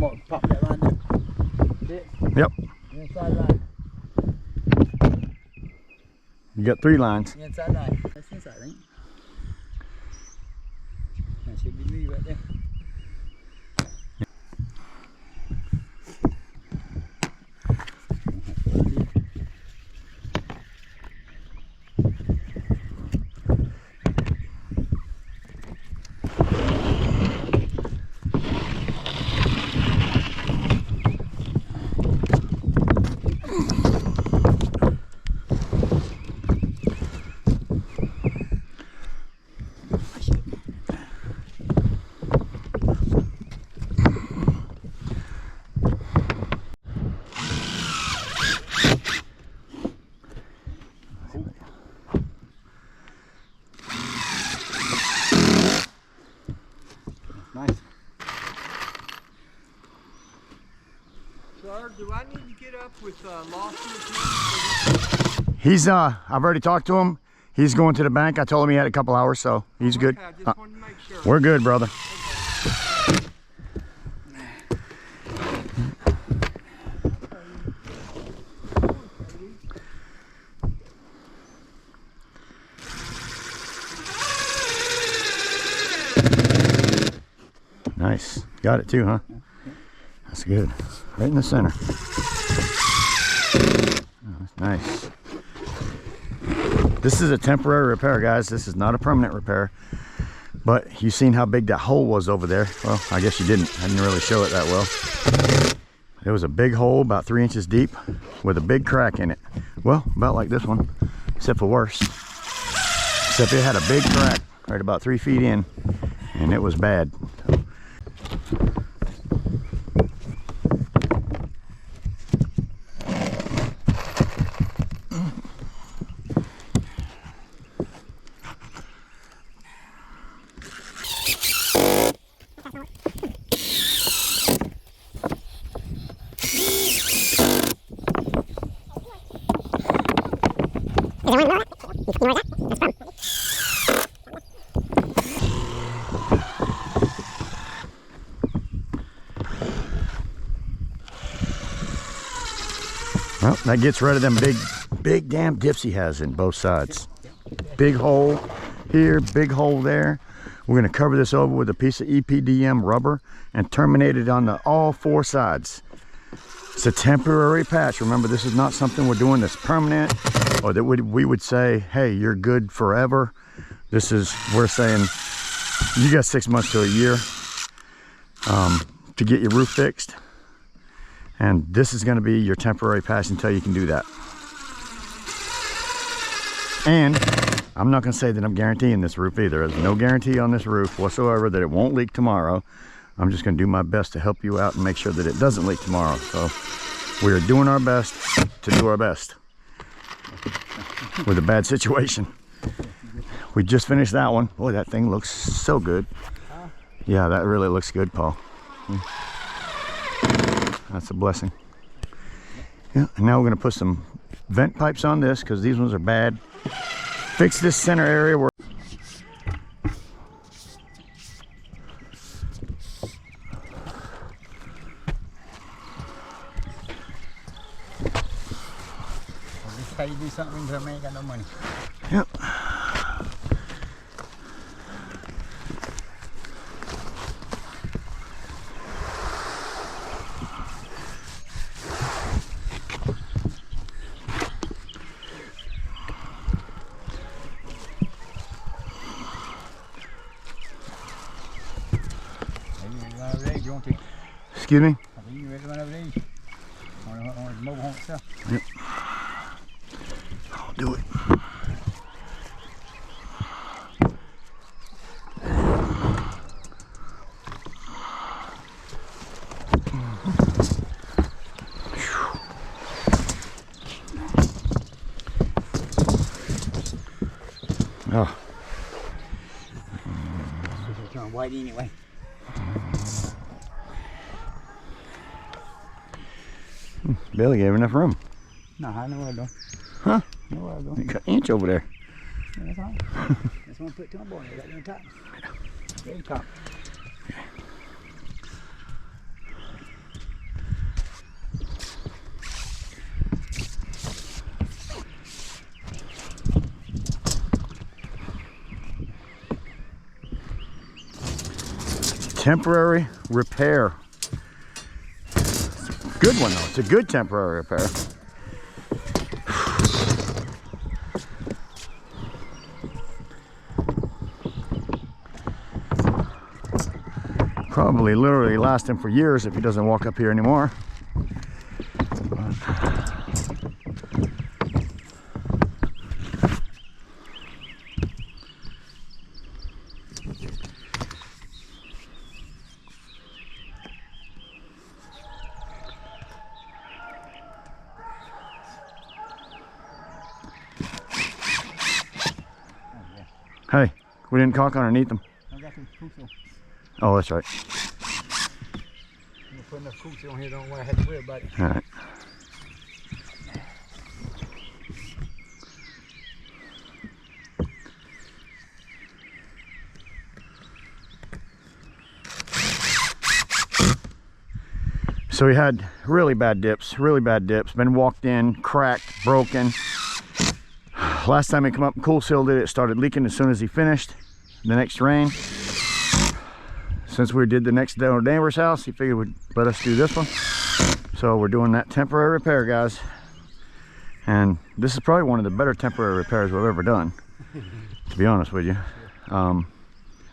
Pop that line there. See it? Yep. The inside line. You got 3 lines. The inside line. That's the inside, ain't it? That should be me right there. Nice. Sir, do I need to get up with Lawson? He's I've already talked to him. He's going to the bank. I told him he had a couple hours, so he's good. I just wanted to make sure. We're good, brother. Nice. Got it too, huh? That's good. Right in the center. Oh, that's nice. This is a temporary repair, guys. This is not a permanent repair. But you seen how big that hole was over there. Well, I guess you didn't. I didn't really show it that well. It was a big hole about 3 inches deep with a big crack in it. Well, about like this one, except for worse. Except it had a big crack right about 3 feet in, and it was bad. Well, that gets rid of them big damn dips he has in both sides. Big hole here, big hole there. We're gonna cover this over with a piece of EPDM rubber and terminate it on all 4 sides. It's a temporary patch. Remember, this is not something we're doing that's permanent, or that we would say, hey, you're good forever. This is, we're saying, you got 6 months to a year to get your roof fixed. And this is gonna be your temporary patch until you can do that. And I'm not gonna say that I'm guaranteeing this roof either. There's no guarantee on this roof whatsoever that it won't leak tomorrow. I'm just gonna do my best to help you out and make sure that it doesn't leak tomorrow. So we are doing our best to do our best with a bad situation. We just finished that one. Boy, that thing looks so good. Yeah, that really looks good, Paul. That's a blessing. Yeah, and now we're gonna put some vent pipes on this because these ones are bad. Fix this center area where This how you do something when I ain't got no money. Yep. Excuse me? I think you're ready to run over these. On the mobile home itself. Yep. I'll do it. Oh. It's turn white anyway. Billy gave enough room. No, I know where I'm going. Huh? I know where I'm going. You got an inch over there. Yeah, that's all. That's one put to my boy. Right on top. Very top. temporary repair. Good one though. It's a good temporary repair. Probably literally last him for years if he doesn't walk up here anymore. Hey, we didn't caulk underneath them. I got some Bussell. Oh, that's right. I'm gonna put enough Bussell on here, don't want to have to worry about it. All right. So we had really bad dips, been walked in, cracked, broken. Last time he come up and cool sealed it, it started leaking as soon as he finished the next rain. Since we did the next door neighbor's house, he figured would let us do this one. So we're doing that temporary repair, guys. And this is probably one of the better temporary repairs we've ever done, to be honest with you.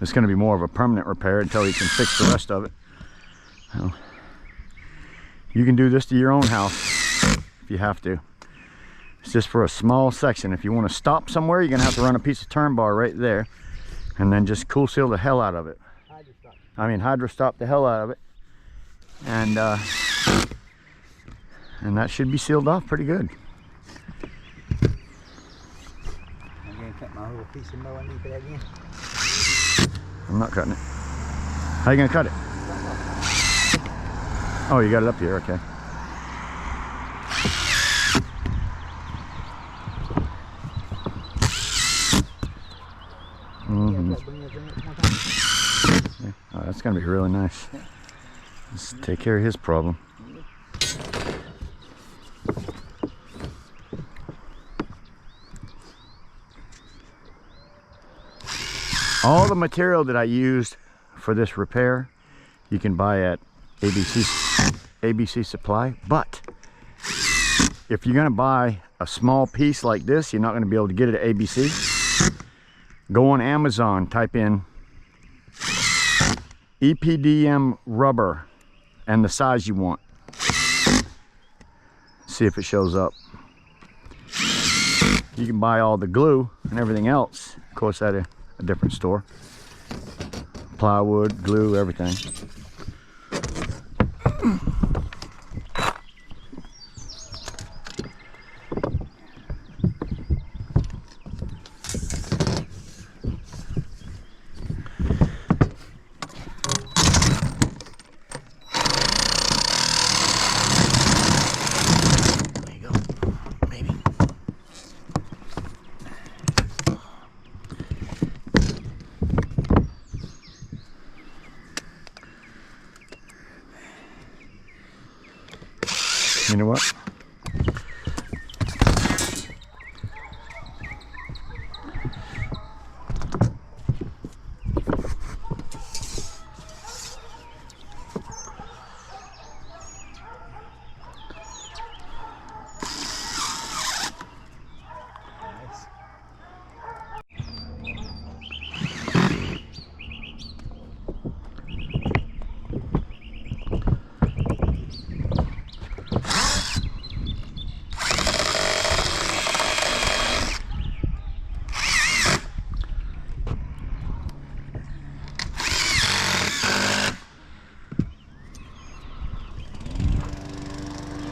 It's going to be more of a permanent repair until he can fix the rest of it. You can do this to your own house if you have to. It's just for a small section. If you want to stop somewhere, you're going to have to run a piece of turn bar right there and then just cool seal the hell out of it. Hydro stop the hell out of it. And that should be sealed off pretty good. I'm going to cut my little piece of mow I need for that again. I'm not cutting it. How are you going to cut it? Oh, you got it up here, okay. Mm-hmm. Yeah. Oh, that's gonna be really nice. Let's take care of his problem. All the material that I used for this repair, you can buy at ABC Supply, but if you're gonna buy a small piece like this, you're not gonna be able to get it at ABC. Go on Amazon, type in EPDM rubber and the size you want. See if it shows up. You can buy all the glue and everything else, of course, at a different store. Plywood, glue, everything. You know what?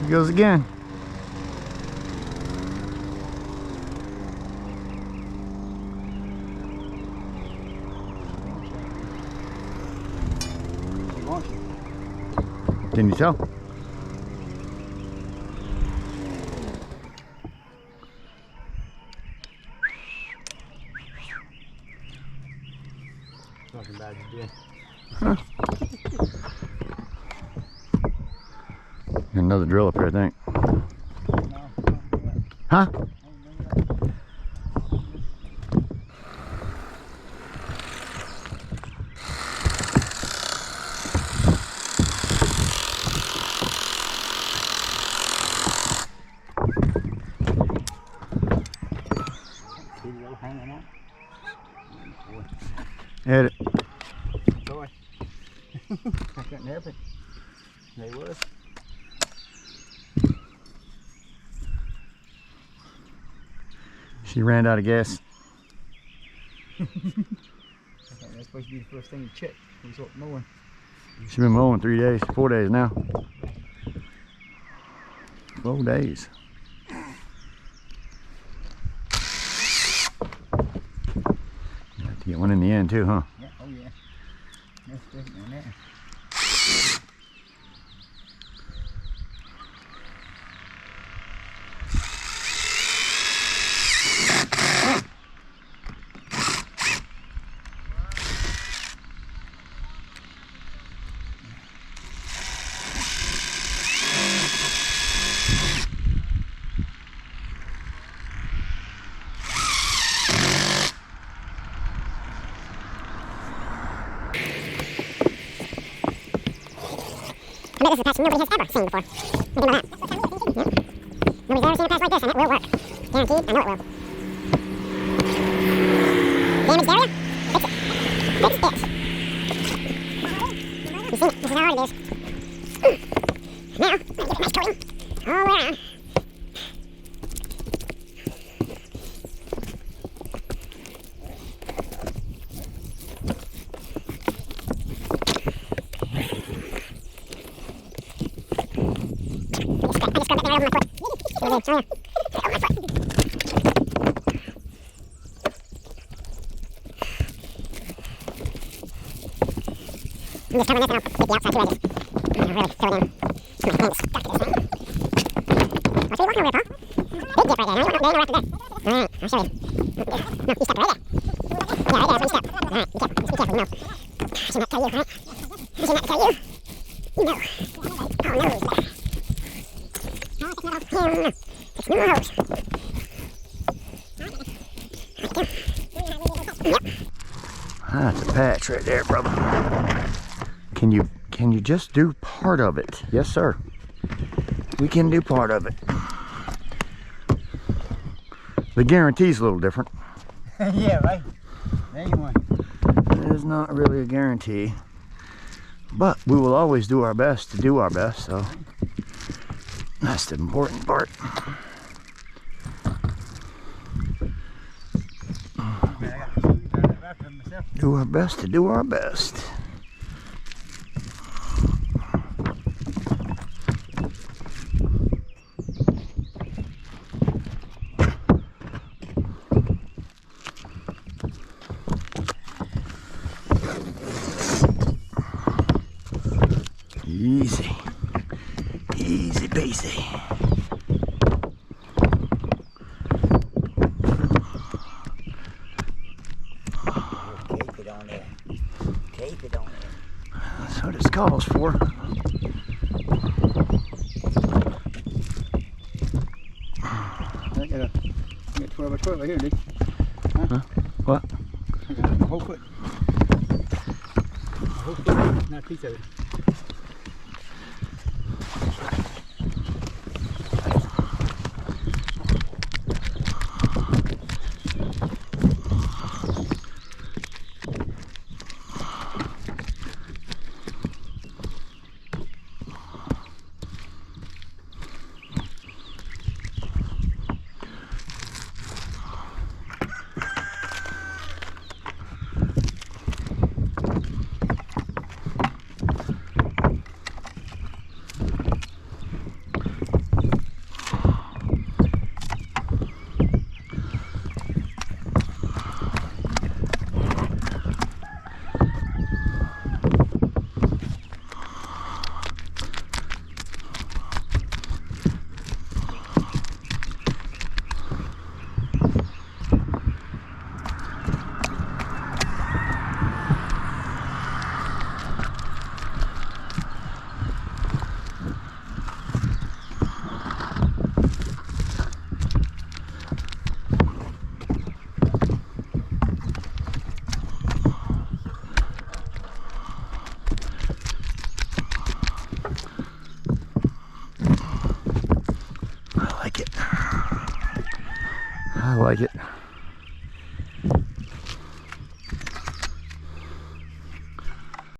Here goes again. Can you tell? Talking about you did. Huh? Another drill up here, I think. Huh? Hit it. Boy. I couldn't help it. There he was. She ran out of gas. That's supposed to be the first thing you check. We start mowing. She's been mowing 3 days, 4 days now. 4 days. You have to get one in the end too, huh? Yeah, oh yeah. That's different than that. I bet this is a patch nobody has ever seen before. We can know that. Yeah. Nobody's ever seen a patch like this, and it will work. Guaranteed, I know it will. Damaged area? Fix it. Fix it. You see it? This is how hard it is. Now, I'll give it a nice coating all the way around. I just scrubbed that thing right over my foot. Oh yeah. Right over my foot. I'm just covering this and I'll get the outside too. I just really throw it in. My hand's stuck to this thing. Watch where you're walking over there, Paul. Big dip right there. There ain't no rock there. Alright, I'll show you. No, you stepped right there. Yeah, right there, that's where you stepped. Alright, be careful, you know. I should not tell you, right? I should not tell you. You know. Oh, no, he's there. It's no hose. Yep. That's a patch right there, brother. Can you just do part of it? Yes, sir. We can do part of it. The guarantee's a little different. Yeah, right. There you went. It is not really a guarantee, but we will always do our best to do our best, so that's the important part. Do our best to do our best. Easy. Easy peasy. Keep it on there. Keep it on there. That's what it's calls for. I got a 12 by 12 right here, dude. Huh? What? I got a whole foot. A whole foot, not a piece of it. I like it.